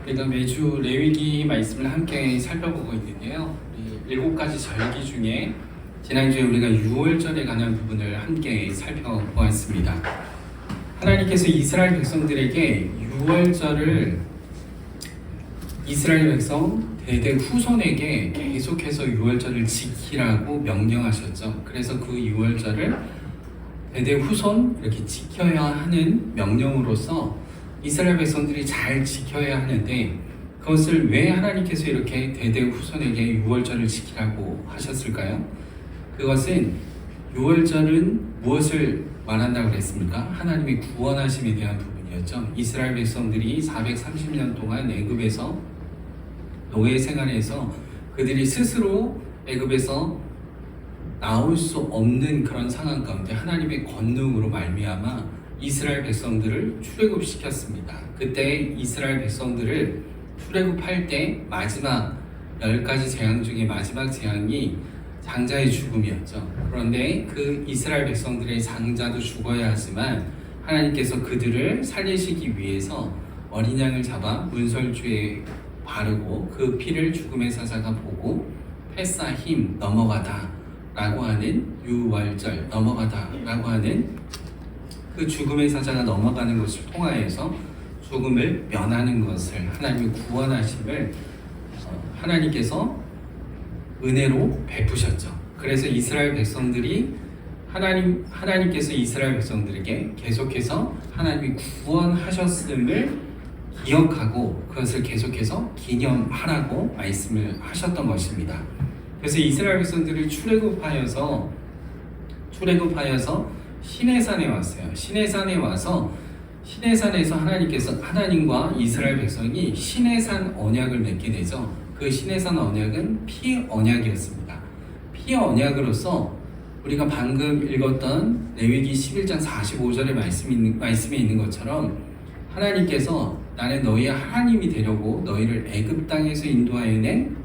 우리가 매주 레위기 말씀을 함께 살펴보고 있는데요. 7가지 절기 중에 지난주에 우리가 유월절에 관한 부분을 함께 살펴보았습니다. 하나님께서 이스라엘 백성들에게 유월절을 이스라엘 백성 대대 후손에게 계속해서 유월절을 지키라고 명령하셨죠. 그래서 그 유월절을 대대 후손 이렇게 지켜야 하는 명령으로서 이스라엘 백성들이 잘 지켜야 하는데, 그것을 왜 하나님께서 이렇게 대대 후손에게 유월절을 지키라고 하셨을까요? 그것은 유월절은 무엇을 말한다고 그랬습니까? 하나님의 구원하심에 대한 부분이었죠. 이스라엘 백성들이 430년 동안 애굽에서 노예 생활에서 그들이 스스로 애굽에서 나올 수 없는 그런 상황 가운데 하나님의 권능으로 말미암아 이스라엘 백성들을 출애굽시켰습니다. 그때 이스라엘 백성들을 출애굽할 때 마지막 10가지 재앙 중에 마지막 재앙이 장자의 죽음이었죠. 그런데 그 이스라엘 백성들의 장자도 죽어야 하지만 하나님께서 그들을 살리시기 위해서 어린 양을 잡아 문설주에 바르고 그 피를 죽음의 사자가 보고 패사힘 넘어가다 라고 하는 유월절, 넘어가다 라고 하는 그 죽음의 사자가 넘어가는 것을 통하여서 죽음을 면하는 것을, 하나님의 구원하심을 하나님께서 은혜로 베푸셨죠. 그래서 이스라엘 백성들이 하나님께서 이스라엘 백성들에게 계속해서 하나님이 구원하셨음을 기억하고 그것을 계속해서 기념하라고 말씀을 하셨던 것입니다. 그래서 이스라엘 백성들이 출애굽하여서 시내산에 왔어요. 시내산에 와서 시내산에서 하나님과 이스라엘 백성이 시내산 언약을 맺게 되죠. 그 시내산 언약은 피 언약이었습니다. 피 언약으로서 우리가 방금 읽었던 레위기 11장 45절의 말씀에 있는 것처럼 하나님께서 나는 너희의 하나님이 되려고 너희를 애굽 땅에서 인도하여 낸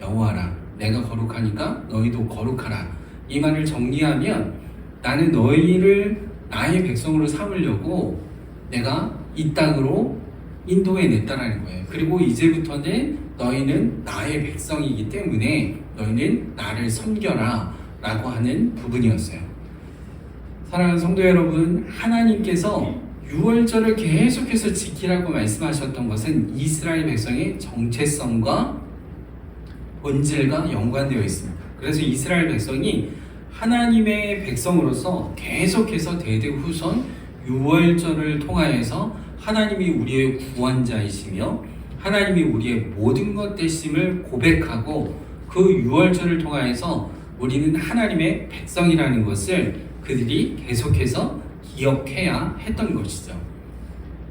여호와라. 내가 거룩하니까 너희도 거룩하라. 이 말을 정리하면 나는 너희를 나의 백성으로 삼으려고 내가 이 땅으로 인도해 냈다라는 거예요. 그리고 이제부터는 너희는 나의 백성이기 때문에 너희는 나를 섬겨라 라고 하는 부분이었어요. 사랑하는 성도 여러분, 하나님께서 유월절을 계속해서 지키라고 말씀하셨던 것은 이스라엘 백성의 정체성과 본질과 연관되어 있습니다. 그래서 이스라엘 백성이 하나님의 백성으로서 계속해서 대대 후손 유월절을 통하여서 하나님이 우리의 구원자이시며 하나님이 우리의 모든 것 되심을 고백하고 그 유월절을 통하여서 우리는 하나님의 백성이라는 것을 그들이 계속해서 기억해야 했던 것이죠.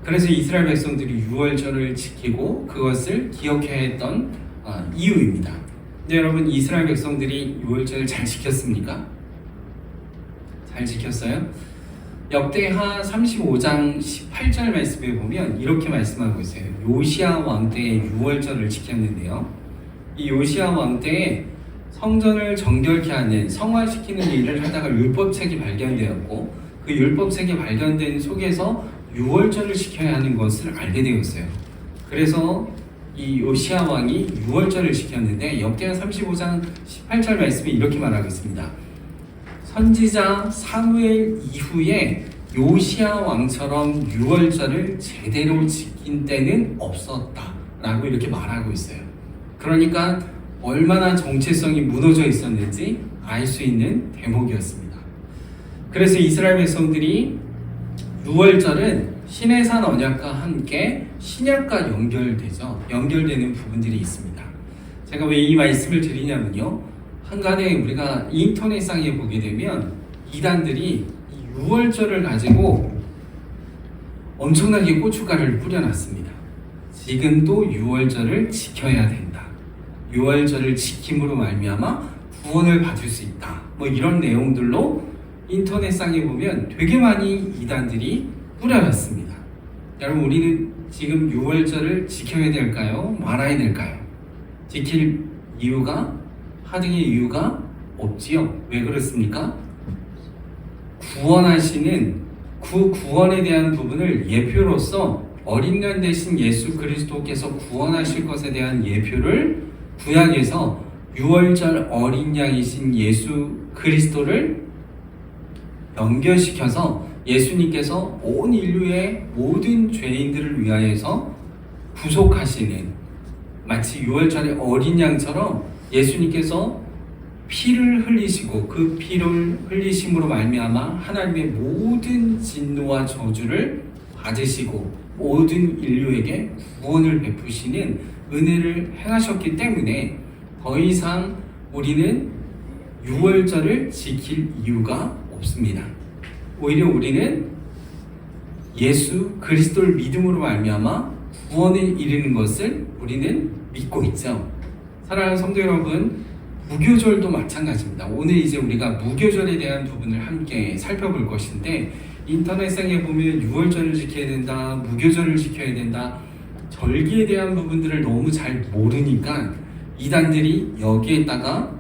그래서 이스라엘 백성들이 유월절을 지키고 그것을 기억해야 했던 이유입니다. 네, 여러분, 이스라엘 백성들이 유월절을 잘 지켰습니까? 잘 지켰어요? 역대하 35장 18절 말씀에 보면 이렇게 말씀하고 있어요. 요시야 왕 때에 유월절을 지켰는데요. 이 요시야 왕 때에 성전을 정결케 하는, 성화시키는 일을 하다가 율법책이 발견되었고 그 율법책이 발견된 속에서 유월절을 지켜야 하는 것을 알게 되었어요. 그래서 이 요시야 왕이 유월절을 지켰는데 역대하 35장 18절 말씀에 이렇게 말하고 있습니다. 선지자 사무엘 이후에 요시야 왕처럼 유월절을 제대로 지킨 때는 없었다 라고 이렇게 말하고 있어요. 그러니까 얼마나 정체성이 무너져 있었는지 알 수 있는 대목이었습니다. 그래서 이스라엘 백성들이 유월절은 시내산 언약과 함께 신약과 연결되는 부분들이 있습니다. 제가 왜 이 말씀을 드리냐면요, 한간에 우리가 인터넷상에 보게 되면 이단들이 유월절을 가지고 엄청나게 고춧가루를 뿌려놨습니다. 지금도 유월절을 지켜야 된다 유월절을 지킴으로 말미암아 구원을 받을 수 있다. 뭐 이런 내용들로 인터넷상에 보면 되게 많이 이단들이 뿌려놨습니다. 여러분, 우리는 지금 유월절을 지켜야 될까요? 말아야 될까요? 지킬 이유가, 하등의 이유가 없지요. 왜 그렇습니까? 구원하시는 그 구원에 대한 부분을 예표로서 어린 양 대신 예수 그리스도께서 구원하실 것에 대한 예표를 구약에서 유월절 어린 양이신 예수 그리스도를 연결시켜서 예수님께서 온 인류의 모든 죄인들을 위하여서 구속하시는, 마치 유월절의 어린 양처럼 예수님께서 피를 흘리시고 그 피를 흘리심으로 말미암아 하나님의 모든 진노와 저주를 받으시고 모든 인류에게 구원을 베푸시는 은혜를 행하셨기 때문에 더 이상 우리는 유월절을 지킬 이유가 없습니다. 오히려 우리는 예수 그리스도를 믿음으로 말미암아 구원에 이르는 것을 우리는 믿고 있죠. 사랑하는 성도 여러분, 무교절도 마찬가지입니다. 오늘 이제 우리가 무교절에 대한 부분을 함께 살펴볼 것인데, 인터넷상에 보면 유월절을 지켜야 된다, 무교절을 지켜야 된다, 절기에 대한 부분들을 너무 잘 모르니까 이단들이 여기에다가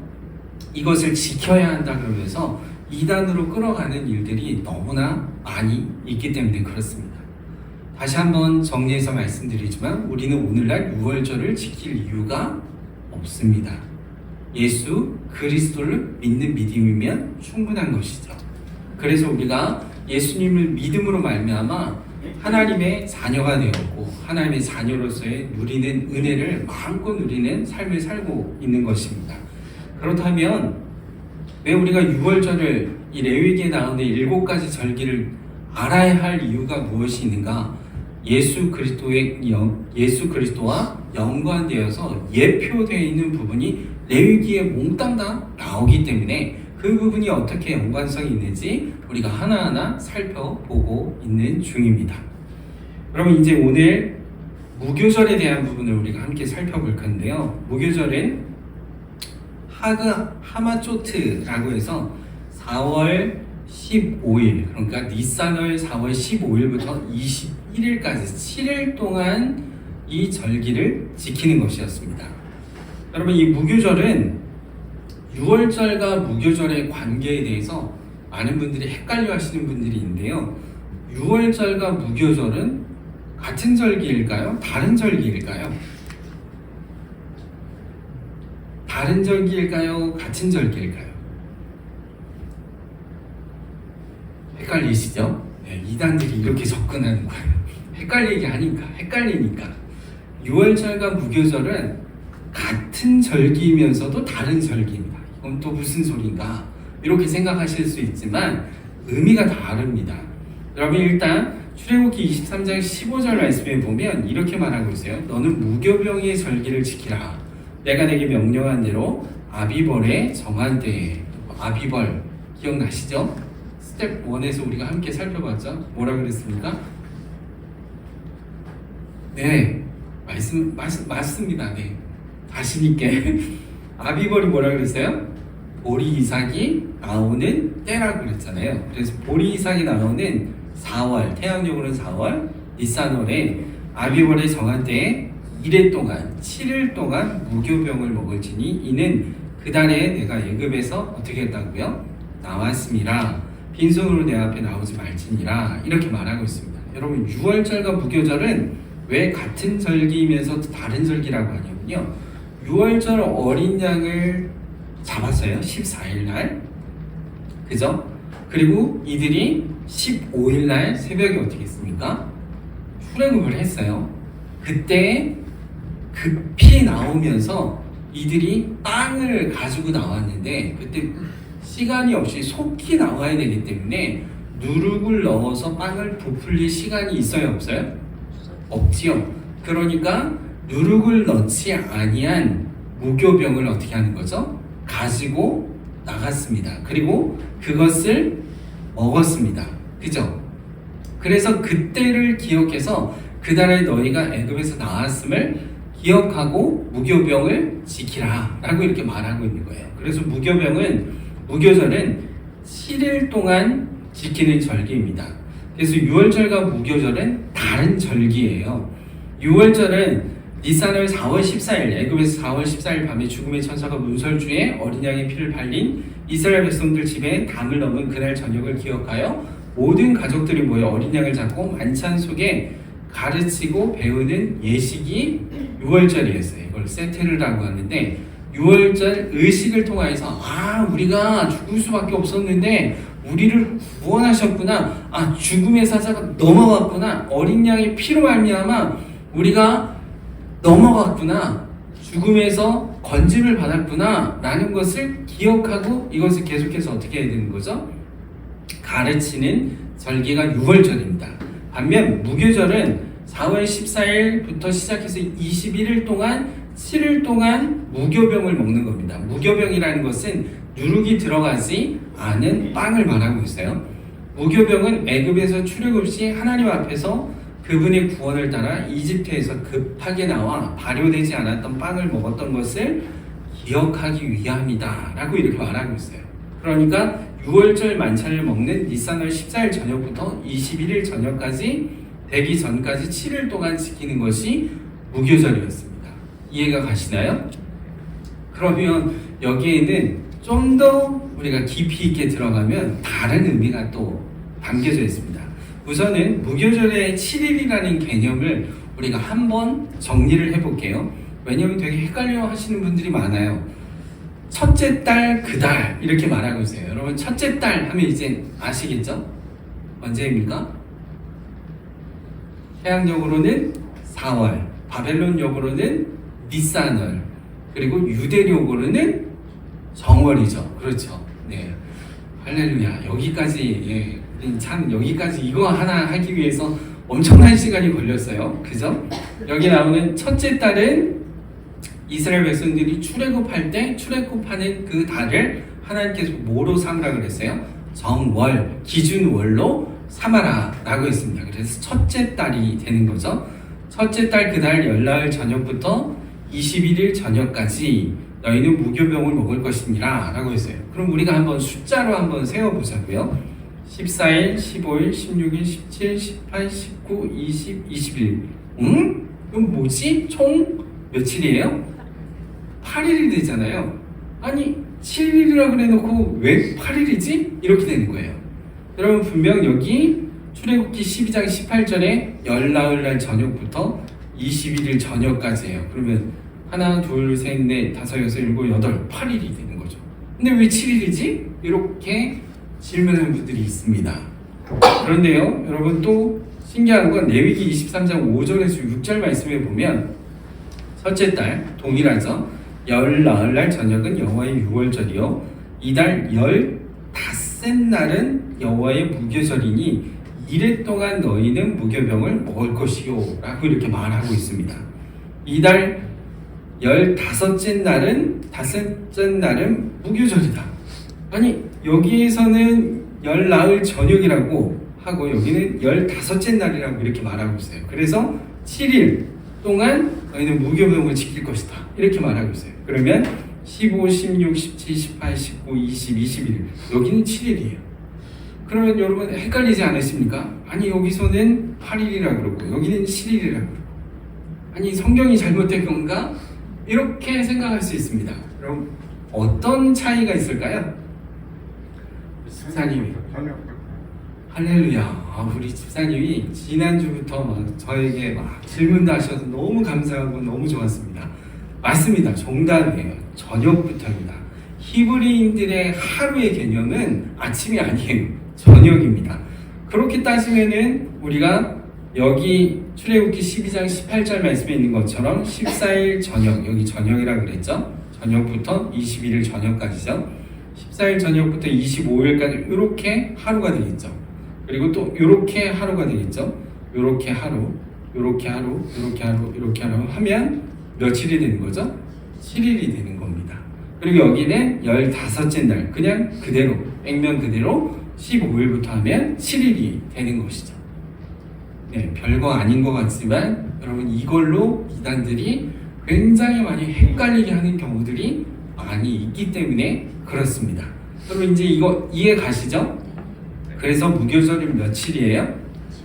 이것을 지켜야 한다 그러면서 이단으로 끌어가는 일들이 너무나 많이 있기 때문에 그렇습니다. 다시 한번 정리해서 말씀드리지만 우리는 오늘날 유월절을 지킬 이유가 없습니다. 예수 그리스도를 믿는 믿음이면 충분한 것이죠. 그래서 우리가 예수님을 믿음으로 말미암아 하나님의 자녀가 되었고 하나님의 자녀로서의 누리는 은혜를 마음껏 누리는 삶을 살고 있는 것입니다. 그렇다면 왜 우리가 유월절을 이 레위기에 나오는 7가지 절기를 알아야 할 이유가 무엇이 있는가? 예수 그리스도와 연관되어서 예표되어 있는 부분이 레위기에 몽땅 다 나오기 때문에 그 부분이 어떻게 연관성이 있는지 우리가 하나하나 살펴보고 있는 중입니다. 그럼 이제 오늘 무교절에 대한 부분을 우리가 함께 살펴볼 건데요. 무교절은 하마조트라고 해서 4월 15일, 그러니까 니산월 4월 15일부터 21일까지 7일 동안 이 절기를 지키는 것이었습니다. 여러분, 이 무교절은 유월절과 무교절의 관계에 대해서 많은 분들이 헷갈려 하시는 분들이 있는데요. 유월절과 무교절은 같은 절기일까요? 다른 절기일까요? 다른 절기일까요? 같은 절기일까요? 헷갈리시죠? 네, 이단들이 이렇게 접근하는 거예요. 헷갈리게 하니까, 헷갈리니까. 유월절과 무교절은 같은 절기이면서도 다른 절기입니다. 이건 또 무슨 소린가? 이렇게 생각하실 수 있지만 의미가 다릅니다. 여러분, 일단 출애굽기 23장 15절 말씀에 보면 이렇게 말하고 있어요. 너는 무교병의 절기를 지키라. 내가 내게 명령한 대로 아비벌에 정한 때에. 아비벌 기억나시죠? 스텝 1에서 우리가 함께 살펴봤죠? 뭐라 그랬습니까? 네, 맞습니다. 네, 자신있게. 아비벌이 뭐라 그랬어요? 보리 이삭이 나오는 때라고 그랬잖아요. 그래서 보리 이삭이 나오는 4월, 태양력으로는 4월, 니산월에 아비벌에 정한 때에 1회 동안, 7일 동안 무교병을 먹을지니 이는 그 달에 내가 애굽에서 어떻게 했다고요? 나왔습니다. 빈손으로 내 앞에 나오지 말지니라. 이렇게 말하고 있습니다. 여러분, 유월절과 무교절은 왜 같은 절기이면서 다른 절기라고 하냐면요, 유월절 어린 양을 잡았어요. 14일 날. 그죠? 그리고 이들이 15일 날 새벽에 어떻게 했습니까? 출애굽을 했어요. 그때 급히 나오면서 이들이 빵을 가지고 나왔는데 그때 시간이 없이 속히 나와야 되기 때문에 누룩을 넣어서 빵을 부풀릴 시간이 있어요, 없어요? 없지요. 그러니까 누룩을 넣지 아니한 무교병을 어떻게 하는 거죠? 가지고 나갔습니다. 그리고 그것을 먹었습니다. 그죠? 그래서 그때를 기억해서 그날에 너희가 애굽에서 나왔음을 기억하고 무교병을 지키라 라고 이렇게 말하고 있는 거예요. 그래서 무교절은 7일 동안 지키는 절기입니다. 그래서 유월절과 무교절은 다른 절기예요. 유월절은 니산월 4월 14일, 애굽에서 4월 14일 밤에 죽음의 천사가 문설주에 어린 양의 피를 발린 이스라엘 백성들 집에 담을 넘은 그날 저녁을 기억하여 모든 가족들이 모여 어린 양을 잡고 만찬 속에 가르치고 배우는 예식이 유월절이었어요. 이걸 세테르라고 하는데, 유월절 의식을 통해서 우리가 죽을 수밖에 없었는데 우리를 구원하셨구나, 죽음의 사자가 넘어왔구나, 어린 양의 피로 말미암아 우리가 넘어갔구나, 죽음에서 건짐을 받았구나 라는 것을 기억하고 이것을 계속해서 어떻게 해야 되는 거죠? 가르치는 절기가 유월절입니다. 반면 무교절은 4월 14일부터 시작해서 21일 동안 7일 동안 무교병을 먹는 겁니다. 무교병이라는 것은 누룩이 들어가지 않은 빵을 말하고 있어요. 무교병은 애굽에서 출애굽 시 하나님 앞에서 그분의 구원을 따라 이집트에서 급하게 나와 발효되지 않았던 빵을 먹었던 것을 기억하기 위함이다 라고 이렇게 말하고 있어요. 그러니까 6월절 만찬을 먹는 니산월 14일 저녁부터 21일 저녁까지 되기 전까지 7일 동안 지키는 것이 무교절이었습니다. 이해가 가시나요? 그러면 여기에는 좀 더 우리가 깊이 있게 들어가면 다른 의미가 또 담겨져 있습니다. 우선은 무교절의 7일이라는 개념을 우리가 한번 정리를 해볼게요. 왜냐하면 되게 헷갈려 하시는 분들이 많아요. 첫째 달, 그 달 이렇게 말하고 있어요. 여러분 첫째 달 하면 이제 아시겠죠? 언제입니까? 해양력으로는 4월, 바벨론력으로는 니산월, 그리고 유대력으로는 정월이죠. 그렇죠. 네, 할렐루야. 여기까지 참 여기까지 이거 하나 하기 위해서 엄청난 시간이 걸렸어요. 그죠? 여기 나오는 첫째 달은 이스라엘 백성들이 출애굽할 때 출애굽하는 그 달을 하나님께서 뭐로 삼으라 그랬어요? 정월, 기준월로 삼아라 라고 했습니다. 그래서 첫째 달이 되는 거죠. 첫째 달 그달 열나흘 저녁부터 21일 저녁까지 너희는 무교병을 먹을 것이니라 라고 했어요. 그럼 우리가 한번 숫자로 한번 세워보자고요. 14일, 15일, 16일, 17, 18, 19, 20, 21. 그럼 뭐지? 총 며칠이에요? 8일이 되잖아요. 아니 7일이라 그래놓고 왜 8일이지? 이렇게 되는 거예요. 여러분 분명 여기 출애굽기 12장 18절에 열나흘날 저녁부터 21일 저녁까지예요. 그러면 하나, 둘, 셋, 넷, 다섯, 여섯, 일곱, 여덟, 8일이 되는 거죠. 근데 왜 7일이지? 이렇게 질문하는 분들이 있습니다. 그런데요, 여러분 또 신기한 건 레위기 23장 5절에서 6절 말씀에 보면 첫째 달 동일하죠. 열나흘날 저녁은 여호와의 유월절이요 이달 15날은 여호와의 무교절이니 이래 동안 너희는 무교병을 먹을 것이요 라고 이렇게 말하고 있습니다. 이달 15째 날은 무교절이다. 아니 여기에서는 열나흘 저녁이라고 하고 여기는 15째 날이라고 이렇게 말하고 있어요. 그래서 7일 동안 너희는 무교병을 지킬 것이다 이렇게 말하고 있어요. 그러면 15, 16, 17, 18, 19, 20, 21 여기는 7일이에요. 그러면 여러분 헷갈리지 않으십니까? 아니 여기서는 8일이라고 그러고 여기는 7일이라고 그러고 아니 성경이 잘못된 건가? 이렇게 생각할 수 있습니다. 그럼 어떤 차이가 있을까요? 집사님이 할렐루야. 우리 집사님이 지난주부터 막 저에게 막 질문도 하셔서 너무 감사하고 너무 좋았습니다. 맞습니다. 정답이에요. 저녁부터입니다. 히브리인들의 하루의 개념은 아침이 아니에요. 저녁입니다. 그렇게 따지면은 우리가 여기 출애굽기 12장 18절 말씀에 있는 것처럼 14일 저녁, 여기 저녁이라고 그랬죠? 저녁부터 21일 저녁까지죠. 14일 저녁부터 25일까지 이렇게 하루가 되겠죠. 그리고 또 이렇게 하루가 되겠죠. 이렇게 하루, 이렇게 하루, 이렇게 하루, 이렇게 하루 하면 며칠이 되는 거죠? 7일이 되는 겁니다. 그리고 여기는 15째 날 그냥 그대로 액면 그대로 15일부터 하면 7일이 되는 것이죠. 네, 별거 아닌 것 같지만 여러분 이걸로 이단들이 굉장히 많이 헷갈리게 하는 경우들이 많이 있기 때문에 그렇습니다. 그럼 이제 이거 이해 가시죠? 그래서 무교절은 며칠이에요?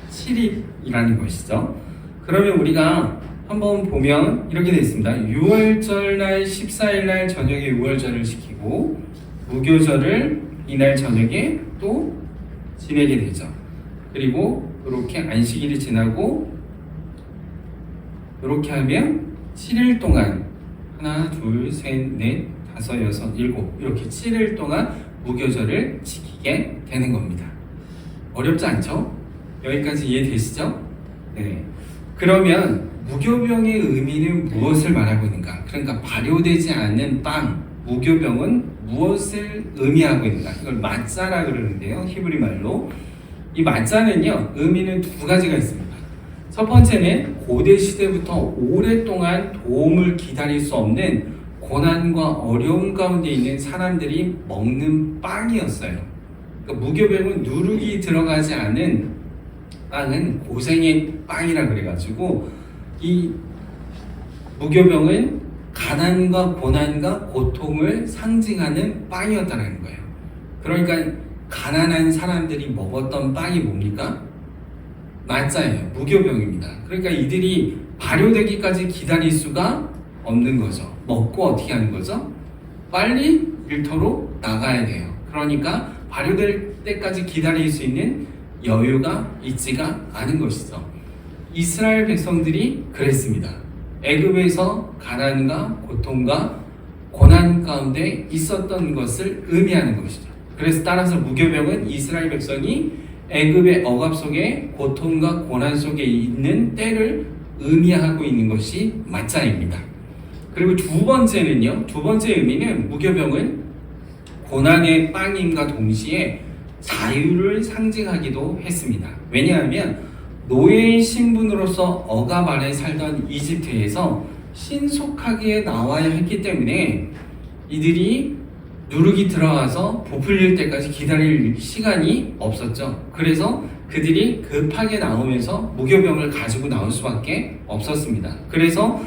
7일이라는 것이죠. 그러면 우리가 한번 보면 이렇게 되어 있습니다. 6월절 날 14일 날 저녁에 6월절을 지키고 무교절을 이날 저녁에 또 지내게 되죠. 그리고 이렇게 안식일이 지나고 이렇게 하면 7일 동안 하나, 둘, 셋, 넷, 다섯, 여섯, 일곱 이렇게 7일 동안 무교절을 지키게 되는 겁니다. 어렵지 않죠? 여기까지 이해되시죠? 네. 그러면 무교병의 의미는 무엇을 말하고 있는가? 그러니까 발효되지 않는 빵, 무교병은 무엇을 의미하고 있는가? 이걸 마짜라 그러는데요. 히브리 말로. 이 마짜는요, 의미는 두 가지가 있습니다. 첫 번째는 고대 시대부터 오랫동안 도움을 기다릴 수 없는 고난과 어려움 가운데 있는 사람들이 먹는 빵이었어요. 그러니까 무교병은 누룩이 들어가지 않은 빵은 고생의 빵이라 그래가지고 이 무교병은 가난과 고난과 고통을 상징하는 빵이었다는 거예요. 그러니까 가난한 사람들이 먹었던 빵이 뭡니까? 마짜예요. 무교병입니다. 그러니까 이들이 발효되기까지 기다릴 수가 없는 거죠. 먹고 어떻게 하는 거죠? 빨리 일터로 나가야 돼요. 그러니까 발효될 때까지 기다릴 수 있는 여유가 있지가 않은 것이죠. 이스라엘 백성들이 그랬습니다. 애굽에서 가난과 고통과 고난 가운데 있었던 것을 의미하는 것이죠. 그래서 따라서 무교병은 이스라엘 백성이 애굽의 억압 속에 고통과 고난 속에 있는 때를 의미하고 있는 것이 마짜입니다. 그리고 두 번째는요. 두 번째 의미는 무교병은 고난의 빵임과 동시에 자유를 상징하기도 했습니다. 왜냐하면 노예의 신분으로서 억압 아래 살던 이집트에서 신속하게 나와야 했기 때문에 이들이 누룩이 들어와서 부풀릴 때까지 기다릴 시간이 없었죠. 그래서 그들이 급하게 나오면서 무교병을 가지고 나올 수밖에 없었습니다. 그래서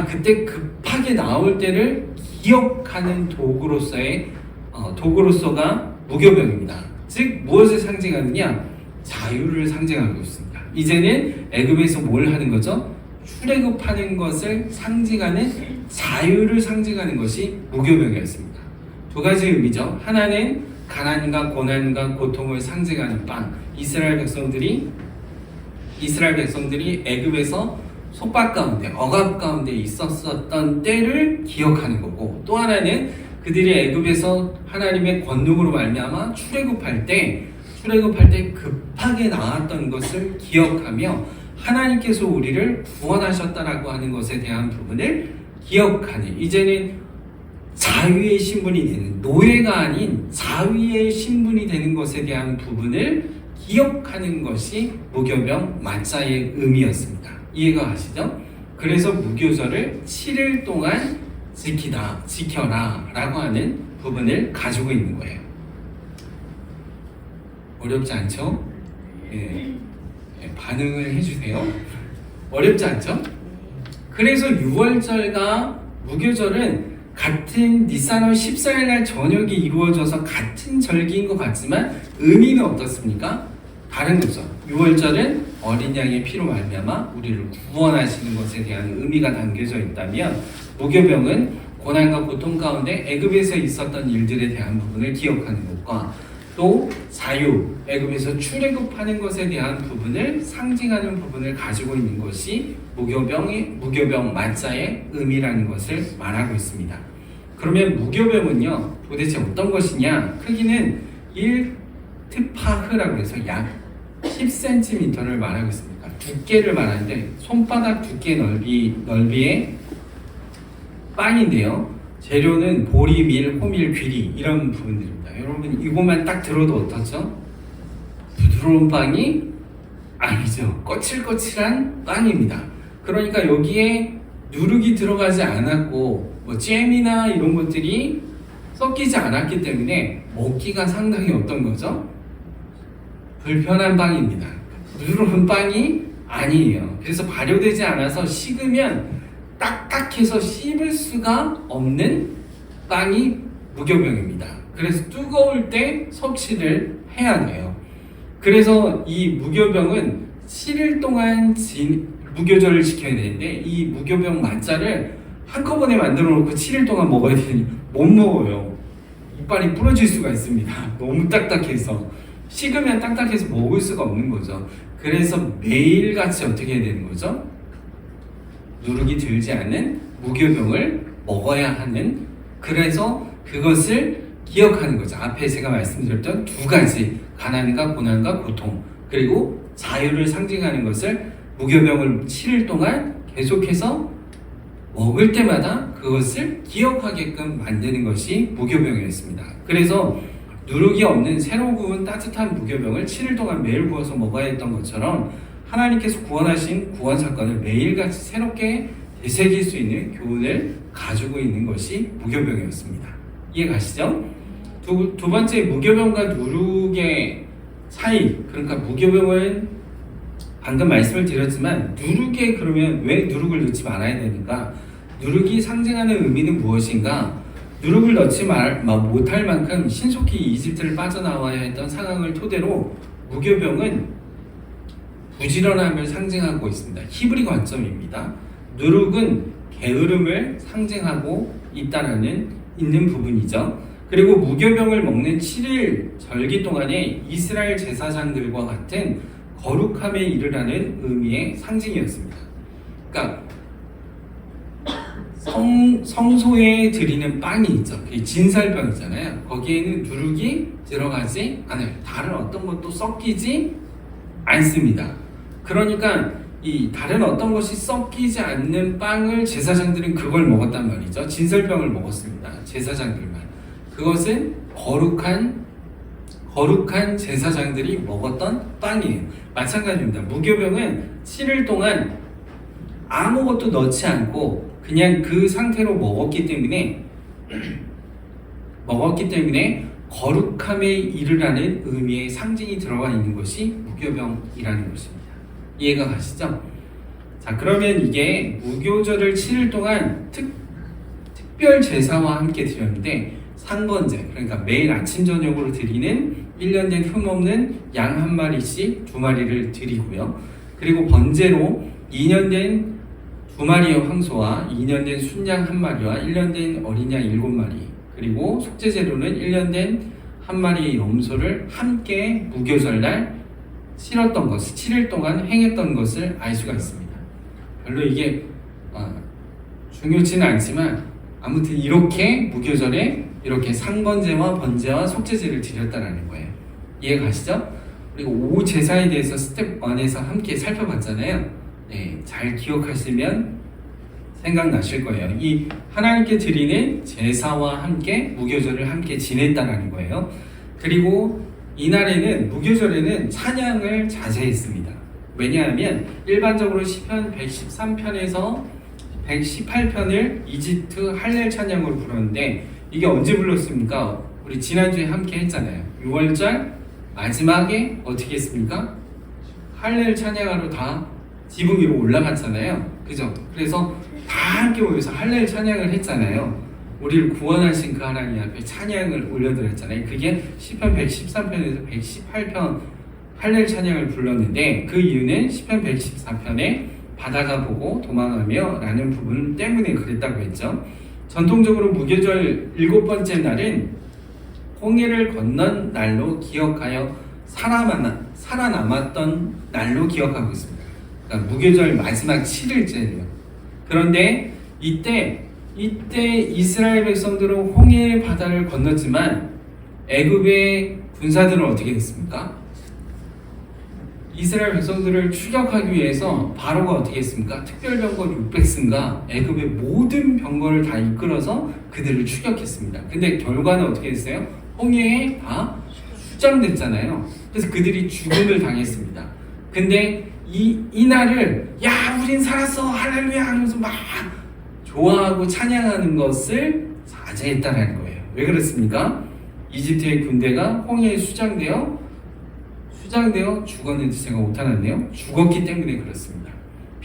그때 급하게 나올 때를 기억하는 도구로서가 무교병입니다. 즉 무엇을 상징하느냐? 자유를 상징하고 있습니다. 이제는 애굽에서 뭘 하는 거죠? 출애굽하는 것을 상징하는 자유를 상징하는 것이 무교병이었습니다. 두 가지 의미죠. 하나는 가난과 고난과 고통을 상징하는 빵. 이스라엘 백성들이 애굽에서 속박 가운데, 억압 가운데 있었던 때를 기억하는 거고, 또 하나는 그들이 애굽에서 하나님의 권능으로 말미암아 출애굽할 때 급하게 나왔던 것을 기억하며 하나님께서 우리를 구원하셨다라고 하는 것에 대한 부분을 기억하는, 이제는 자유의 신분이 되는, 노예가 아닌 자유의 신분이 되는 것에 대한 부분을 기억하는 것이 무교병 마짜의 의미였습니다. 이해가 가시죠? 그래서 무교절을 7일 동안 지켜라 라고 하는 부분을 가지고 있는 거예요. 어렵지 않죠? 예. 반응을 해주세요. 어렵지 않죠? 그래서 6월절과 무교절은 같은 니산월 14일 날 저녁이 이루어져서 같은 절기인 것 같지만 의미는 어떻습니까? 다른 거죠. 6월절은 어린 양의 피로 말미암아 우리를 구원하시는 것에 대한 의미가 담겨져 있다면, 무교병은 고난과 고통 가운데 애굽에서 있었던 일들에 대한 부분을 기억하는 것과 또 자유, 애굽에서 출애굽하는 것에 대한 부분을 상징하는 부분을 가지고 있는 것이 무교병 마짜의 의미라는 것을 말하고 있습니다. 그러면 무교병은요 도대체 어떤 것이냐? 크기는 1트파흐라고 해서 약 10cm를 말하고 있습니다. 두께를 말하는데 손바닥 두께 넓이의 빵인데요. 재료는 보리, 밀, 호밀, 귀리 이런 부분들입니다. 여러분 이것만 딱 들어도 어떻죠? 부드러운 빵이 아니죠. 거칠거칠한 빵입니다. 그러니까 여기에 누룩이 들어가지 않았고 잼이나 이런 것들이 섞이지 않았기 때문에 먹기가 상당히 어떤 거죠? 불편한 빵입니다. 부드러운 빵이 아니에요. 그래서 발효되지 않아서 식으면 딱딱해서 씹을 수가 없는 빵이 무교병입니다. 그래서 뜨거울 때 섭취를 해야 돼요. 그래서 이 무교병은 7일 동안 무교절을 지켜야 되는데 이 무교병 만자를 한꺼번에 만들어 놓고 7일 동안 먹어야 되니 못 먹어요. 이빨이 부러질 수가 있습니다. 너무 딱딱해서. 식으면 딱딱해서 먹을 수가 없는 거죠. 그래서 매일같이 어떻게 해야 되는 거죠? 누룩이 들지 않은 무교병을 먹어야 하는, 그래서 그것을 기억하는 거죠. 앞에 제가 말씀드렸던 두 가지, 가난과 고난과 고통, 그리고 자유를 상징하는 것을 무교병을 7일 동안 계속해서 먹을 때마다 그것을 기억하게끔 만드는 것이 무교병이었습니다. 그래서 누룩이 없는 새로 구운 따뜻한 무교병을 7일 동안 매일 구워서 먹어야 했던 것처럼 하나님께서 구원하신 구원 사건을 매일같이 새롭게 되새길 수 있는 교훈을 가지고 있는 것이 무교병이었습니다. 이해 가시죠? 두 번째, 무교병과 누룩의 차이. 그러니까 무교병은 방금 말씀을 드렸지만 누룩에 그러면 왜 누룩을 넣지 말아야 되는가? 누룩이 상징하는 의미는 무엇인가? 누룩을 넣지 못할 만큼 신속히 이집트를 빠져나와야 했던 상황을 토대로 무교병은 부지런함을 상징하고 있습니다. 히브리 관점입니다. 누룩은 게으름을 상징하고 있는 부분이죠. 그리고 무교병을 먹는 7일 절기 동안에 이스라엘 제사장들과 같은 거룩함에 이르라는 의미의 상징이었습니다. 그러니까 성소에 드리는 빵이 있죠. 진설병이잖아요. 거기에는 누룩이 들어가지 않아요. 다른 어떤 것도 섞이지 않습니다. 그러니까 이 다른 어떤 것이 섞이지 않는 빵을 제사장들은 그걸 먹었단 말이죠. 진설병을 먹었습니다. 제사장들만. 그것은 거룩한 제사장들이 먹었던 빵이에요. 마찬가지입니다. 무교병은 7일 동안 아무것도 넣지 않고 그냥 그 상태로 먹었기 때문에 거룩함에 이르라는 의미의 상징이 들어가 있는 것이 무교병이라는 것입니다. 이해가 가시죠? 자, 그러면 이게 무교절을 7일 동안 특별 제사와 함께 드렸는데 상번제, 그러니까 매일 아침 저녁으로 드리는 1년 된 흠없는 양 한 마리씩 2마리를 드리고요. 그리고 번제로 2년 된 2마리의 황소와 2년 된 순양 1마리와 1년 된 어린 양 7마리, 그리고 속죄제로는 1년 된 1마리의 염소를 함께 무교절날 치렀던 것을 7일 동안 행했던 것을 알 수가 있습니다. 별로 이게 중요치는 않지만 아무튼 이렇게 무교절에 이렇게 상번제와 번제와 속죄제를 드렸다라는 거예요. 이해 가시죠? 그리고 5 제사에 대해서 스텝 1에서 함께 살펴봤잖아요. 네, 잘 기억하시면 생각나실 거예요. 이 하나님께 드리는 제사와 함께 무교절을 함께 지냈다라는 거예요. 그리고 이날에는 무교절에는 찬양을 자제했습니다. 왜냐하면 일반적으로 시편 113편에서 118편을 이집트 할렐 찬양으로 부르는데 이게 언제 불렀습니까? 우리 지난주에 함께 했잖아요. 6월절 마지막에 어떻게 했습니까? 할렐 찬양하러 다 지붕 위로 올라갔잖아요. 그죠? 그래서 다 함께 모여서 할렐 찬양을 했잖아요. 우리를 구원하신 그 하나님 앞에 찬양을 올려드렸잖아요. 그게 시편 113편에서 118편 할렐 찬양을 불렀는데 그 이유는 시편 114편에 바다가 보고 도망하며 라는 부분 때문에 그랬다고 했죠. 전통적으로 무교절 7번째 날은 홍해를 건넌 날로 기억하여 살아남았던 날로 기억하고 있습니다. 그러니까 무교절 마지막 7일째예요. 그런데 이때 이스라엘 백성들은 홍해 바다를 건넜지만 애굽의 군사들은 어떻게 됐습니까? 이스라엘 백성들을 추격하기 위해서 바로가 어떻게 했습니까? 특별병거 600승과 애굽의 모든 병거를 다 이끌어서 그들을 추격했습니다. 근데 결과는 어떻게 됐어요? 홍해에 다 수장됐잖아요. 그래서 그들이 죽음을 당했습니다. 근데 이 날을 야 우린 살았어 할렐루야 하면서 막 좋아하고 찬양하는 것을 자제했다는 거예요. 왜 그렇습니까? 이집트의 군대가 홍해에 수장되어 죽었는지 제가 오타났네요. 죽었기 때문에 그렇습니다.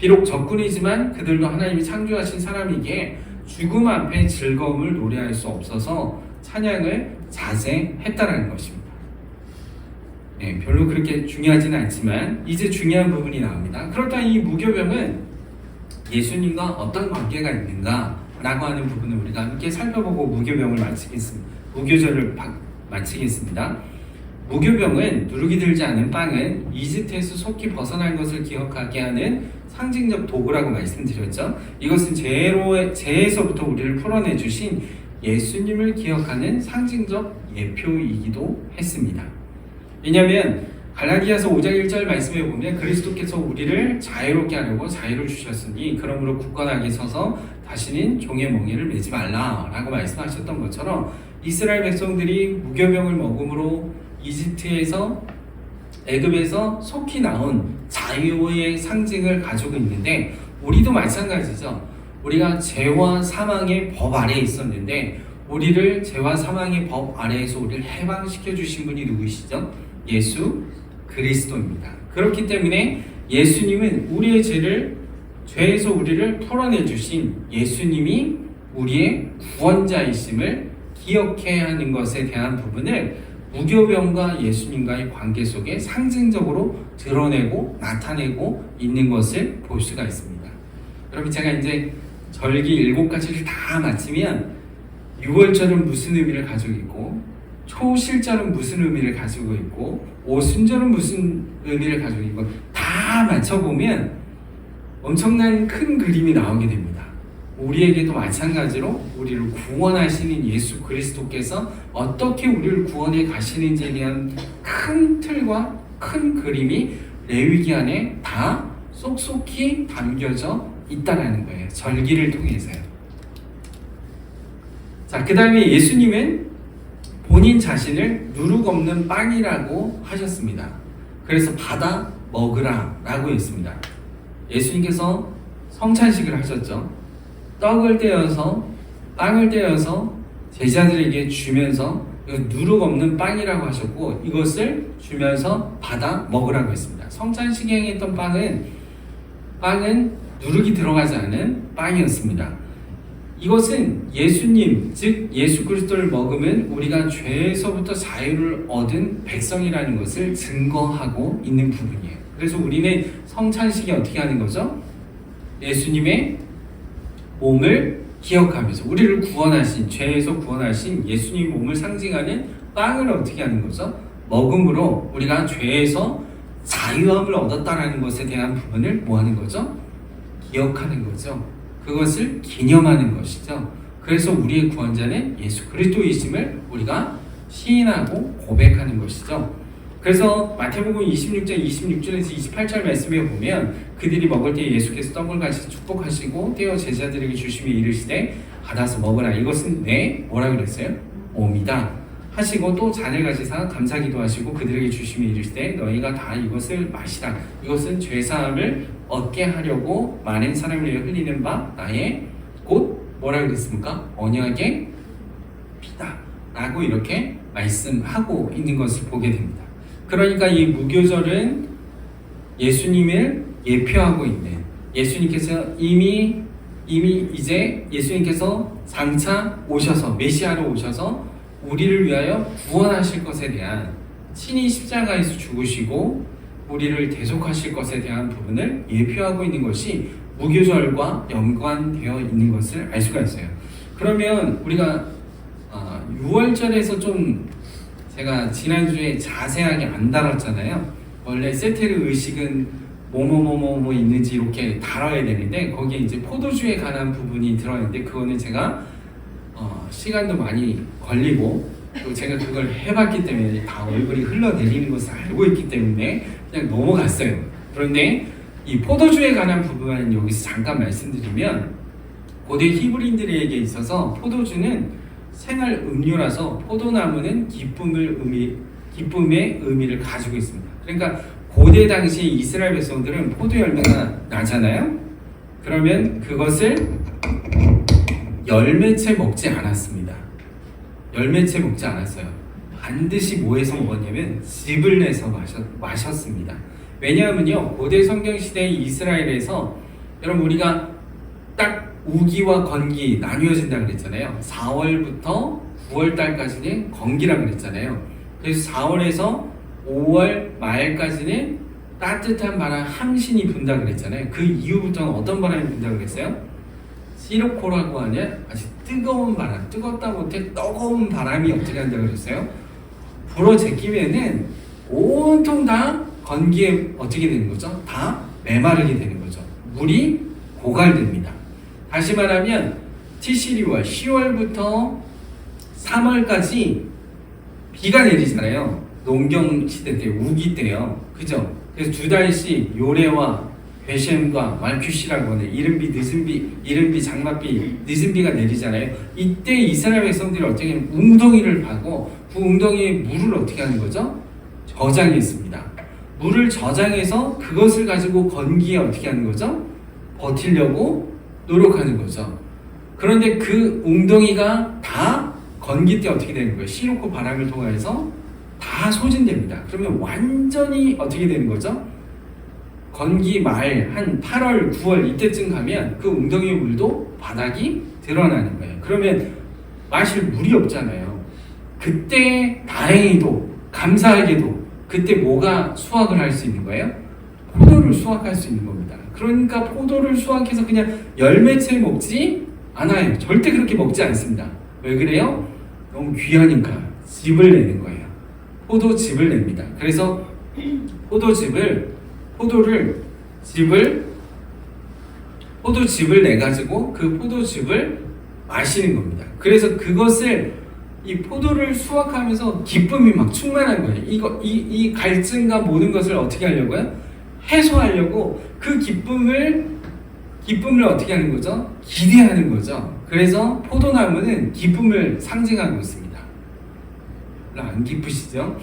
비록 적군이지만 그들도 하나님이 창조하신 사람이기에 죽음 앞에 즐거움을 노래할 수 없어서 찬양을 자제했다라는 것입니다. 네, 별로 그렇게 중요하지는 않지만 이제 중요한 부분이 나옵니다. 그렇다면 이 무교병은 예수님과 어떤 관계가 있는가 라고 하는 부분을 우리가 함께 살펴보고 무교병을 마치겠습니다. 무교절을 마치겠습니다. 무교병은 누룩이 들지 않은 빵은 이집트에서 속히 벗어난 것을 기억하게 하는 상징적 도구라고 말씀드렸죠. 이것은 죄에서부터 우리를 풀어내 주신 예수님을 기억하는 상징적 예표이기도 했습니다. 왜냐하면 갈라디아서 5장 1절 말씀에 보면 그리스도께서 우리를 자유롭게 하려고 자유를 주셨으니 그러므로 굳건하게 서서 다시는 종의 멍에를 매지 말라라고 말씀하셨던 것처럼 이스라엘 백성들이 무교병을 먹음으로 이집트에서 애굽에서 속히 나온 자유의 상징을 가지고 있는데 우리도 마찬가지죠. 우리가 죄와 사망의 법 아래에 있었는데 우리를 죄와 사망의 법 아래에서 우리를 해방시켜 주신 분이 누구시죠? 예수 그리스도입니다. 그렇기 때문에 예수님은 우리의 죄에서 우리를 풀어내 주신 예수님이 우리의 구원자이심을 기억해야 하는 것에 대한 부분을 무교병과 예수님과의 관계 속에 상징적으로 드러내고 나타내고 있는 것을 볼 수가 있습니다. 여러분, 제가 이제 절기 7가지를 다 마치면 6월절은 무슨 의미를 가지고 있고 초실절은 무슨 의미를 가지고 있고 오순절은 무슨 의미를 가지고 있고 다 맞춰보면 엄청난 큰 그림이 나오게 됩니다. 우리에게도 마찬가지로 우리를 구원하시는 예수 그리스도께서 어떻게 우리를 구원해 가시는지에 대한 큰 틀과 큰 그림이 레위기 안에 다 쏙쏙히 담겨져 있다라는 거예요. 절기를 통해서요. 자, 그 다음에 예수님은 본인 자신을 누룩 없는 빵이라고 하셨습니다. 그래서 받아 먹으라 라고 했습니다. 예수님께서 성찬식을 하셨죠. 떡을 떼어서 빵을 떼어서 제자들에게 주면서 누룩 없는 빵이라고 하셨고 이것을 주면서 받아 먹으라고 했습니다. 성찬식에 행했던 빵은 누룩이 들어가지 않은 빵이었습니다. 이것은 예수님, 즉 예수 그리스도를 먹으면 우리가 죄에서부터 자유를 얻은 백성이라는 것을 증거하고 있는 부분이에요. 그래서 우리는 성찬식이 어떻게 하는 거죠? 예수님의 몸을 기억하면서 우리를 구원하신, 죄에서 구원하신 예수님 몸을 상징하는 빵을 어떻게 하는 거죠? 먹음으로 우리가 죄에서 자유함을 얻었다라는 것에 대한 부분을 뭐 하는 거죠? 기억하는 거죠. 그것을 기념하는 것이죠. 그래서 우리의 구원자는 예수 그리스도이심을 우리가 시인하고 고백하는 것이죠. 그래서 마태복음 26절에서 28절 말씀에 보면 그들이 먹을 때 예수께서 떡을 가지고 축복하시고 떼어 제자들에게 주시며 이르시되 받아서 먹으라. 이것은 내 뭐라 그랬어요? 몸이다 하시고 또 잔을 가지사 감사기도 하시고 그들에게 주시며 이르시되 너희가 다 이것을 마시라. 이것은 죄사함을 얻게 하려고 많은 사람을 위해 흘리는 바 나의 곧 뭐라 그랬습니까? 언약의 피다 라고 이렇게 말씀하고 있는 것을 보게 됩니다. 그러니까 이 무교절은 예수님을 예표하고 있는, 예수님께서 이미 이제 예수님께서 장차 오셔서 메시아로 오셔서 우리를 위하여 구원하실 것에 대한, 친히 십자가에서 죽으시고 우리를 대속하실 것에 대한 부분을 예표하고 있는 것이 무교절과 연관되어 있는 것을 알 수가 있어요. 그러면 우리가 6월절에서 좀 제가 지난주에 자세하게 안 다뤘잖아요. 원래 세테르 의식은 뭐뭐뭐뭐 있는지 이렇게 다뤄야 되는데 거기에 이제 포도주에 관한 부분이 들어있는데 그거는 제가 시간도 많이 걸리고 또 제가 그걸 해봤기 때문에 다 얼굴이 흘러내리는 것을 알고 있기 때문에 그냥 넘어갔어요. 그런데 이 포도주에 관한 부분은 여기서 잠깐 말씀드리면 고대 히브리인들에게 있어서 포도주는 생활 음료라서 포도나무는 기쁨의 의미를 가지고 있습니다. 그러니까 고대 당시 이스라엘 백성들은 포도 열매가 나잖아요. 그러면 그것을 열매채 먹지 않았습니다. 열매채 먹지 않았어요. 반드시 뭐해서 먹었냐면 즙을 내서 마셨습니다. 왜냐하면요, 고대 성경 시대 이스라엘에서 여러분 우리가 딱 우기와 건기 나뉘어진다고 그랬잖아요. 4월부터 9월 달까지는 건기라고 그랬잖아요. 그래서 4월에서 5월 말까지는 따뜻한 바람 함신이 분다고 그랬잖아요. 그 이후부터는 어떤 바람이 분다고 그랬어요? 시로코라고 하는 아주 뜨거운 바람, 뜨겁다 못해 뜨거운 바람이 어떻게 한다고 그랬어요? 불어 제끼면은 온통 다 건기에 어떻게 되는 거죠? 다 메마르게 되는 거죠. 물이 고갈됩니다. 다시 말하면 티시리월 10월부터 3월까지 비가 내리잖아요. 농경 시대 때, 우기 때요. 그죠? 그래서 2달씩 요레와 베셴과 말큐시라고 하는 이른비, 늦은비, 이른비, 장맛비, 늦은비가 내리잖아요. 이때 이스라엘 백성들이 어떻게 하면 웅덩이를 파고 그 웅덩이에 물을 어떻게 하는 거죠? 저장했습니다. 물을 저장해서 그것을 가지고 건기에 어떻게 하는 거죠? 버티려고 노력하는 거죠. 그런데 그 웅덩이가 다 건기 때 어떻게 되는 거예요? 시로코 바람을 통해서 다 소진됩니다. 그러면 완전히 어떻게 되는 거죠? 건기 말 한 8월, 9월 이때쯤 가면 그 웅덩이 물도 바닥이 드러나는 거예요. 그러면 마실 물이 없잖아요. 그때 다행히도 감사하게도 그때 뭐가 수확을 할 수 있는 거예요? 포도를 수확할 수 있는 겁니다. 그러니까 포도를 수확해서 그냥 열매채 먹지 않아요. 절대 그렇게 먹지 않습니다. 왜 그래요? 너무 귀하니까 즙을 내는 거예요. 포도즙을 냅니다. 그래서 포도즙을 내 가지고 그 포도즙을 마시는 겁니다. 그래서 그것을 이 포도를 수확하면서 기쁨이 막 충만한 거예요. 이 갈증과 모든 것을 어떻게 하려고요? 해소하려고 그 기쁨을 어떻게 하는 거죠? 기대하는 거죠. 그래서 포도나무는 기쁨을 상징하고 있습니다. 안 기쁘시죠?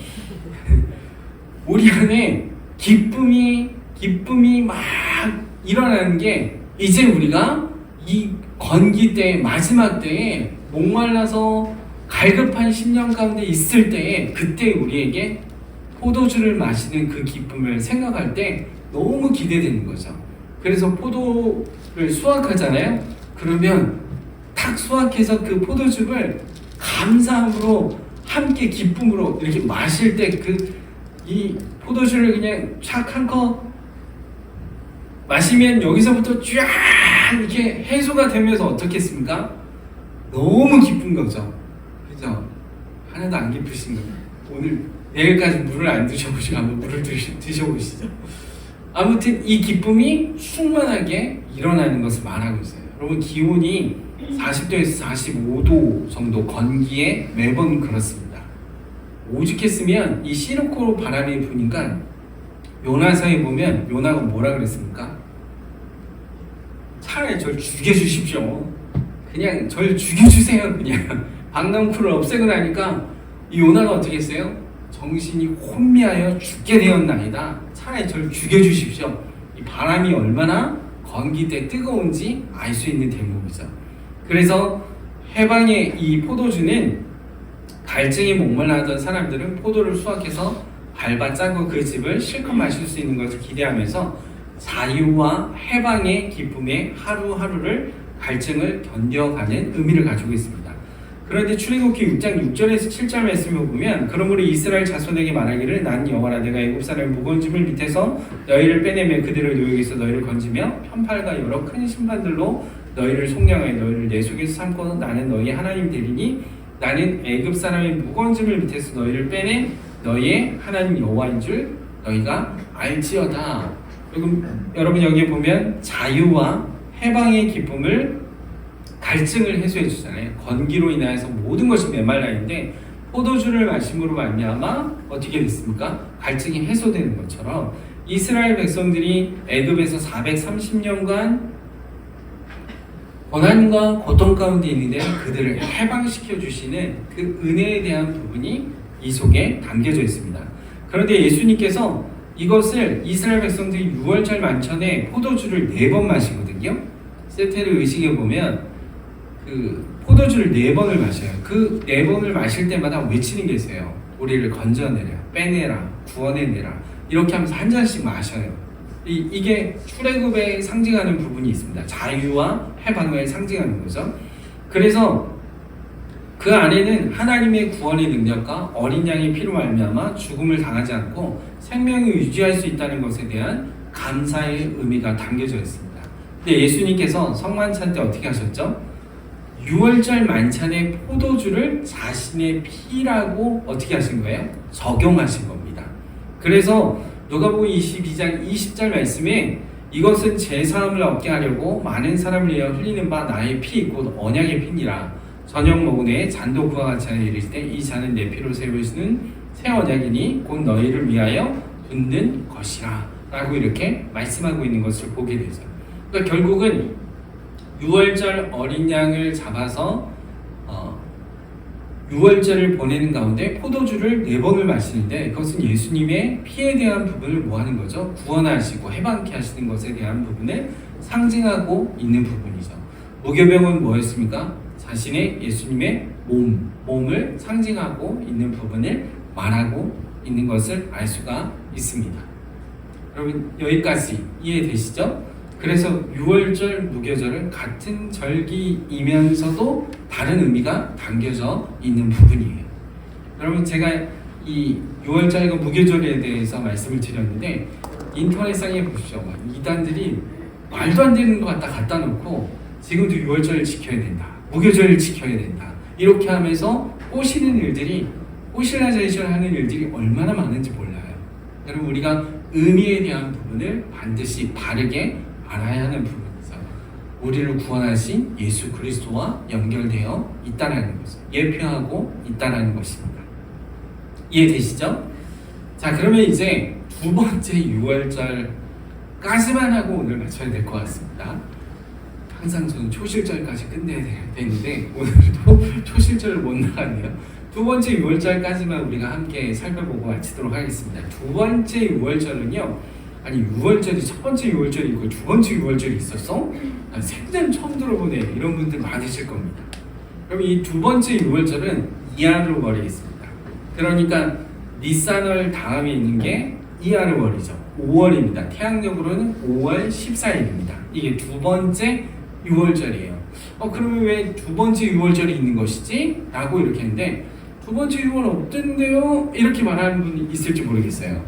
우리 안에 기쁨이 막 일어나는 게 이제 우리가 이 건기 때 마지막 때에 목말라서 갈급한 10년 가운데 있을 때에 그때 우리에게 포도주를 마시는 그 기쁨을 생각할 때 너무 기대되는 거죠. 그래서 포도를 수확하잖아요. 그러면 탁 수확해서 그 포도즙을 감사함으로 함께 기쁨으로 이렇게 마실 때 이 포도주를 그냥 촥 한 컵 마시면 여기서부터 쫙 이렇게 해소가 되면서 어떻겠습니까? 너무 기쁜 거죠. 그죠? 하나도 안 기쁘신 거예요. 오늘 내일까지 물을 안 드셔보시고 한번 물을 드셔보시죠. 아무튼 이 기쁨이 충만하게 일어나는 것을 말하고 있어요. 여러분 기온이 40도에서 45도 정도 건기에 매번 그렇습니다. 오죽했으면 이 시로코 바람이 부니까 요나서에 보면 요나가 뭐라 그랬습니까? 차라리 절 죽여주십시오. 그냥 절 죽여주세요. 그냥 박넝쿨을 없애고 나니까 이 요나가 어떻게 했어요? 정신이 혼미하여 죽게 되었나이다. 차라리 절 죽여주십시오. 이 바람이 얼마나 건기 때 뜨거운지 알 수 있는 대목이죠. 그래서 해방의 이 포도주는 갈증에 목말라하던 사람들은 포도를 수확해서 밟아 짜고 그 즙을 실컷 마실 수 있는 것을 기대하면서 자유와 해방의 기쁨에 하루하루를 갈증을 견뎌가는 의미를 가지고 있습니다. 그런데 출애굽기 6장 6절에서 7절 말씀을 보면 그러므로 이스라엘 자손에게 말하기를 난 여호와라 내가 애굽 사람의 무거운 짐을 밑에서 너희를 빼내며 그들을 노역에서 너희를 건지며 편팔과 여러 큰 심판들로 너희를 속량하여 너희를 내 속에서 삼고 나는 너희 하나님 되리니 나는 애굽 사람의 무거운 짐을 밑에서 너희를 빼내 너희의 하나님 여호와인 줄 너희가 알지어다. 여러분 여기 보면 자유와 해방의 기쁨을 갈증을 해소해 주잖아요. 건기로 인하여서 모든 것이 메말라 있는데 포도주를 마심으로 말미암아 어떻게 됐습니까? 갈증이 해소되는 것처럼 이스라엘 백성들이 애굽에서 430년간 고난과 고통 가운데 있는데 그들을 해방시켜 주시는 그 은혜에 대한 부분이 이 속에 담겨져 있습니다. 그런데 예수님께서 이것을 이스라엘 백성들이 6월절 만찬에 포도주를 4번 마시거든요. 세테르 의식에 보면 그 포도주를 4번을 마셔요. 그 4번을 마실 때마다 외치는 게 있어요. 우리를 건져내라, 빼내라, 구원해내라. 이렇게 하면서 한 잔씩 마셔요. 이게 출애굽에 상징하는 부분이 있습니다. 자유와 해방을 상징하는 거죠. 그래서 그 안에는 하나님의 구원의 능력과 어린 양의 피로 말미암아 죽음을 당하지 않고 생명을 유지할 수 있다는 것에 대한 감사의 의미가 담겨져 있습니다. 근데 예수님께서 성만찬 때 어떻게 하셨죠? 6월절 만찬의 포도주를 자신의 피라고 어떻게 하신 거예요? 적용하신 겁니다. 그래서 누가복음 22장 20절 말씀에 이것은 제 사함을 얻게 하려고 많은 사람을 위하여 흘리는 바 나의 피 곧 언약의 피니라. 저녁 먹으되 잔도 그와 같이 하여 이르실 때 이 잔은 내 피로 세우시는 새 언약이니 곧 너희를 위하여 붓는 것이라 라고 이렇게 말씀하고 있는 것을 보게 되죠. 그러니까 결국은 6월절 어린 양을 잡아서 6월절을 보내는 가운데 포도주를 4번을 마시는데 그것은 예수님의 피에 대한 부분을 뭐 하는 거죠? 구원하시고 해방케 하시는 것에 대한 부분을 상징하고 있는 부분이죠. 무교병은 뭐였습니까? 자신의 예수님의 몸을 상징하고 있는 부분을 말하고 있는 것을 알 수가 있습니다. 여러분 여기까지 이해되시죠? 그래서 6월절, 무교절은 같은 절기이면서도 다른 의미가 담겨져 있는 부분이에요. 여러분 제가 이 6월절과 무교절에 대해서 말씀을 드렸는데 인터넷상에 보시죠. 이단들이 말도 안 되는 것 갖다 놓고 지금도 6월절을 지켜야 된다. 무교절을 지켜야 된다. 이렇게 하면서 꼬시는 일들이 꼬실라제이션 하는 일들이 얼마나 많은지 몰라요. 여러분 우리가 의미에 대한 부분을 반드시 바르게 알아야 하는 부분이죠. 우리를 구원하신 예수 그리스도와 연결되어 있다는 것을 예표하고 있다는 것입니다. 이해되시죠? 자 그러면 이제 두 번째 6월절까지만 하고 오늘 마쳐야 될 것 같습니다. 항상 저는 초실절까지 끝내야 되는데 오늘도 초실절을 못 나갔네요. 두 번째 6월절까지만 우리가 함께 살펴보고 마치도록 하겠습니다. 두 번째 6월절은요. 아니 6월절이 첫 번째 6월절이고 두 번째 6월절이 있었어? 난 생전 처음 들어보네. 이런 분들 많으실 겁니다. 그럼 이 두 번째 6월절은 이하르월이 있습니다. 그러니까 니산월 다음에 있는 게 이하르월이죠. 5월입니다. 태양력으로는 5월 14일입니다. 이게 두 번째 6월절이에요. 그러면 왜 두 번째 6월절이 있는 것이지? 라고 이렇게 했는데 두 번째 6월 없던데요? 이렇게 말하는 분이 있을지 모르겠어요.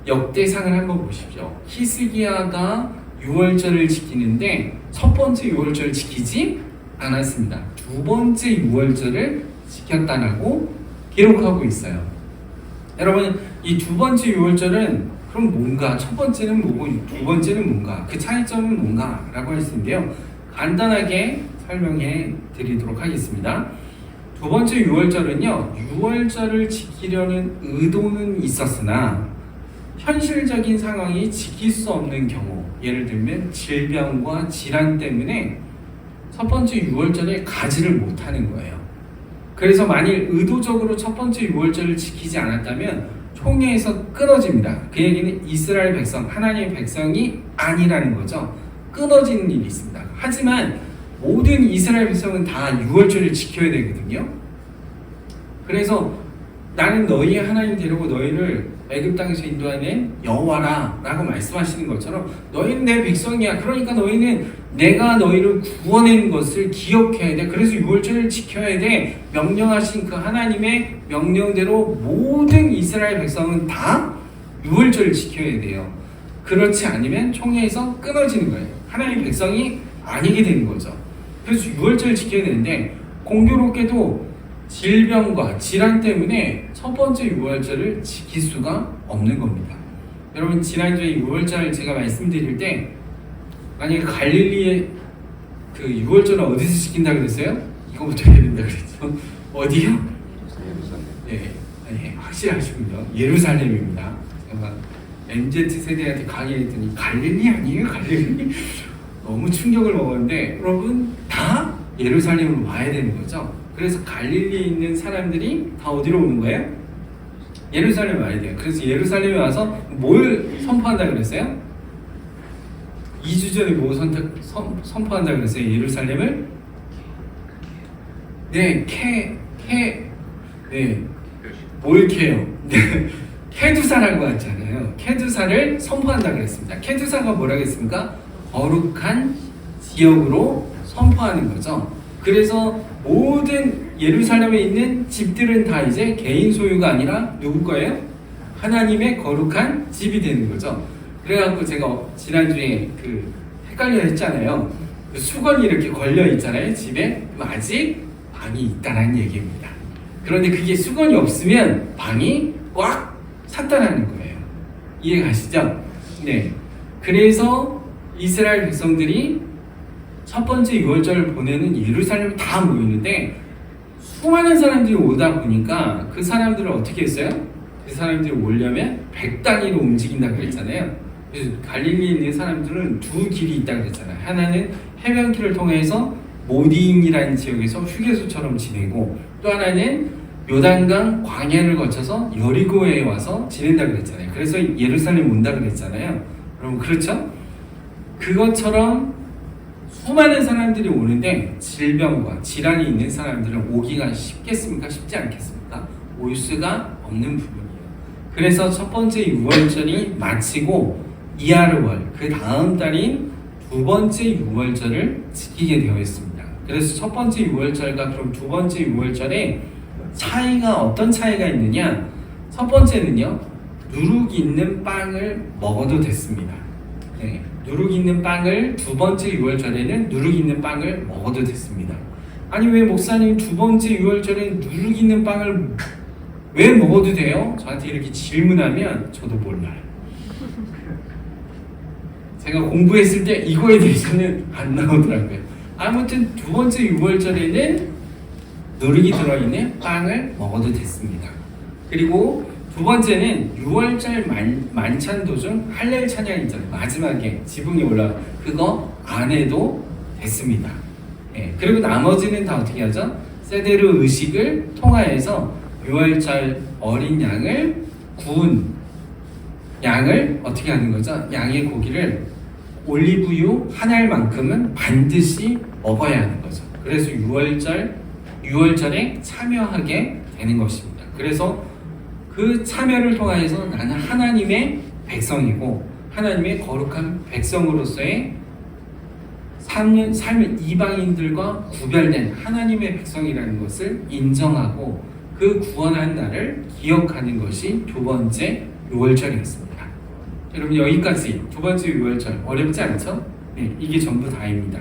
역대상을 한번 보십시오. 히스기야가 6월절을 지키는데 첫 번째 6월절을 지키지 않았습니다. 두 번째 6월절을 지켰다라고 기록하고 있어요. 여러분 이 두 번째 6월절은 그럼 뭔가 첫 번째는 뭐고 두 번째는 뭔가 그 차이점은 뭔가 라고 할 수 있는데요. 간단하게 설명해 드리도록 하겠습니다. 두 번째 6월절은요. 6월절을 지키려는 의도는 있었으나 현실적인 상황이 지킬 수 없는 경우 예를 들면 질병과 질환 때문에 첫 번째 6월절에 가지를 못하는 거예요. 그래서 만일 의도적으로 첫 번째 6월절을 지키지 않았다면 총회에서 끊어집니다. 그 얘기는 이스라엘 백성, 하나님의 백성이 아니라는 거죠. 끊어지는 일이 있습니다. 하지만 모든 이스라엘 백성은 다 6월절을 지켜야 되거든요. 그래서 나는 너희의 하나님 되려고 너희를 애굽 땅에서 인도하는 여호와라 라고 말씀하시는 것처럼 너희는 내 백성이야. 그러니까 너희는 내가 너희를 구원한 것을 기억해야 돼. 그래서 6월절을 지켜야 돼. 명령하신 그 하나님의 명령대로 모든 이스라엘 백성은 다 6월절을 지켜야 돼요. 그렇지 않으면 총회에서 끊어지는 거예요. 하나님의 백성이 아니게 되는 거죠. 그래서 6월절을 지켜야 되는데 공교롭게도 질병과 질환 때문에 첫 번째 6월절을 지킬 수가 없는 겁니다. 여러분 지난주에 6월절 제가 말씀드릴 때 만약에 갈릴리에 그 6월절을 어디서 지킨다 그랬어요? 이거부터 해야 된다 그랬죠. 어디요? 네, 확실하시군요. 예루살렘입니다. 제가 MZ세대한테 강의했더니 갈릴리 아니에요? 갈릴리? 너무 충격을 먹었는데 여러분 다 예루살렘으로 와야 되는 거죠. 그래서 갈릴리에 있는 사람들이 다 어디로 오는 거예요? 예루살렘에 와야 돼요. 그래서 예루살렘에 와서 뭘 선포한다 그랬어요? 2주 전에 뭐 선포한다 그랬어요? 예루살렘을? 네, 뭘 캐요? 네, 케두사라고 하잖아요. 케두사를 선포한다 그랬습니다. 케두사가 뭐라고 했습니까? 거룩한 지역으로 선포하는 거죠. 그래서 모든 예루살렘에 있는 집들은 다 이제 개인 소유가 아니라 누구 거예요? 하나님의 거룩한 집이 되는 거죠. 그래갖고 제가 지난주에 헷갈려 했잖아요. 수건이 이렇게 걸려 있잖아요, 집에. 그럼 아직 방이 있다는 얘기입니다. 그런데 그게 수건이 없으면 방이 꽉 찼다는 거예요. 이해 가시죠? 네. 그래서 이스라엘 백성들이 첫 번째 유월절을 보내는 예루살렘에 다 모이는데 수많은 사람들이 오다 보니까 그 사람들을 어떻게 했어요? 그 사람들이 오려면 100단위로 움직인다고 그랬잖아요. 그래서 갈릴리에 있는 사람들은 두 길이 있다고 그랬잖아요. 하나는 해변길을 통해서 모딘이라는 지역에서 휴게소처럼 지내고, 또 하나는 요단강 광야를 거쳐서 여리고에 와서 지낸다고 그랬잖아요. 그래서 예루살렘 온다고 그랬잖아요. 여러분 그렇죠? 그것처럼 수많은 사람들이 오는데 질병과 질환이 있는 사람들은 오기가 쉽겠습니까? 쉽지 않겠습니까? 올 수가 없는 부분이에요. 그래서 첫 번째 유월절이 마치고 이하르월, 그 다음 달인 두 번째 유월절을 지키게 되어 있습니다. 그래서 첫 번째 유월절과 그럼 두 번째 유월절에 차이가 어떤 차이가 있느냐? 첫 번째는요, 누룩 있는 빵을 먹어도 됐습니다. 네, 누룩 있는 빵을 두 번째 유월절에는 누룩 있는 빵을 먹어도 됐습니다. 아니 왜 목사님 두 번째 유월절에 누룩 있는 빵을 왜 먹어도 돼요? 저한테 이렇게 질문하면 저도 몰라요. 제가 공부했을 때 이거에 대해서는 안 나오더라고요. 아무튼 두 번째 유월절에는 누룩이 들어있는 빵을 먹어도 됐습니다. 그리고 두 번째는 유월절 만찬 도중 할렐 찬양 있잖아요. 마지막에 지붕이 올라가 그거 안 해도 됐습니다. 예, 그리고 나머지는 다 어떻게 하죠? 세데르 의식을 통하여서 유월절 어린 양을 구운 양을 어떻게 하는 거죠? 양의 고기를 올리브유 한 알만큼은 반드시 먹어야 하는 거죠. 그래서 유월절에 참여하게 되는 것입니다. 그래서 그 참여를 통하여서 나는 하나님의 백성이고 하나님의 거룩한 백성으로서의 삶을 이방인들과 구별된 하나님의 백성이라는 것을 인정하고 그 구원한 날을 기억하는 것이 두 번째 유월절이었습니다. 여러분 여기까지 두 번째 유월절 어렵지 않죠? 네, 이게 전부 다입니다.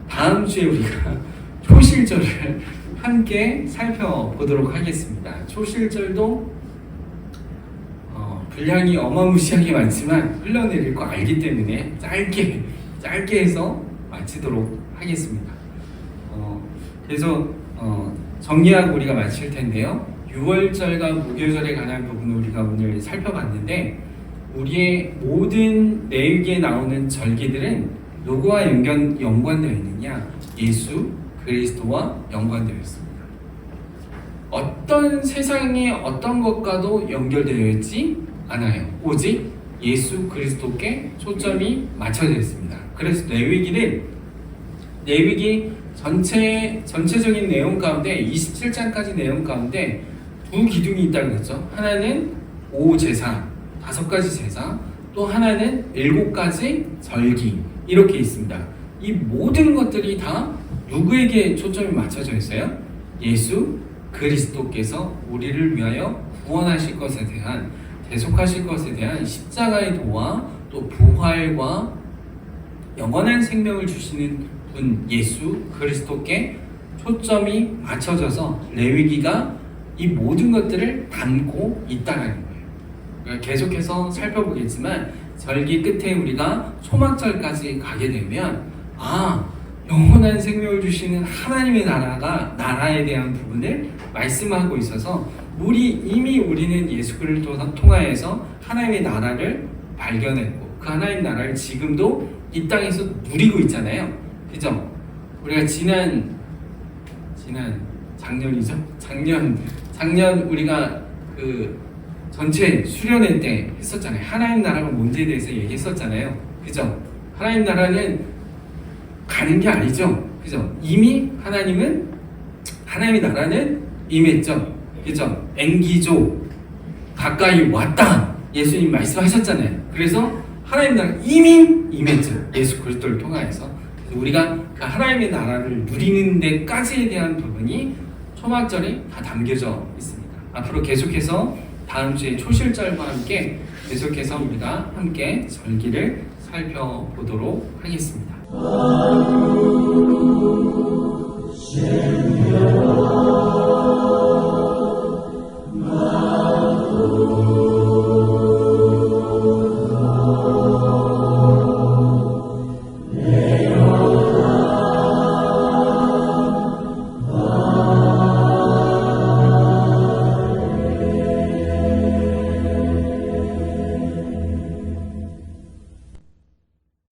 다음 주에 우리가 초실절을 함께 살펴보도록 하겠습니다. 초실절도 분량이 어마무시하게 많지만 흘러내릴 거 알기 때문에 짧게 해서 마치도록 하겠습니다. 그래서 정리하고 우리가 마칠 텐데요. 유월절과 무교절에 관한 부분을 우리가 오늘 살펴봤는데 우리의 모든 레위기에 나오는 절기들은 누구와 연관되어 있느냐? 예수 그리스도와 연관되어 있습니다. 어떤 세상의 어떤 것과도 연결되어 있지 않아요. 오직 예수 그리스도께 초점이 맞춰져 있습니다. 그래서 레위기 전체적인 내용 가운데 27장까지 내용 가운데 두 기둥이 있다고 했죠. 하나는 5제사, 5가지 제사, 또 하나는 7가지 절기 이렇게 있습니다. 이 모든 것들이 다 누구에게 초점이 맞춰져 있어요? 예수 그리스도께서 우리를 위하여 구원하실 것에 대한 대속하실 것에 대한 십자가의 도와 또 부활과 영원한 생명을 주시는 분 예수 그리스도께 초점이 맞춰져서 레위기가 이 모든 것들을 담고 있다는 거예요. 계속해서 살펴보겠지만 절기 끝에 우리가 초막절까지 가게 되면 영원한 생명을 주시는 하나님의 나라에 대한 부분을 말씀하고 있어서 우리는 예수 그리스도를 통하여서 하나님의 나라를 발견했고 그 하나님의 나라를 지금도 이 땅에서 누리고 있잖아요. 그죠? 우리가 작년 우리가 그 전체 수련회 때 했었잖아요. 하나님 나라가 뭔지에 대해서 얘기했었잖아요. 그죠? 하나님 나라는 가는 게 아니죠. 그죠? 이미 하나님의 나라는 임했죠. 그죠? 앵기조 가까이 왔다. 예수님 말씀하셨잖아요. 그래서 하나님 나라 이미 임했죠. 예수 그리스도를 통하여서. 우리가 그 하나님의 나라를 누리는 데까지에 대한 부분이 초막절에 다 담겨져 있습니다. 앞으로 계속해서 다음 주에 초실절과 함께 계속해서 우리가 함께 절기를 살펴보도록 하겠습니다.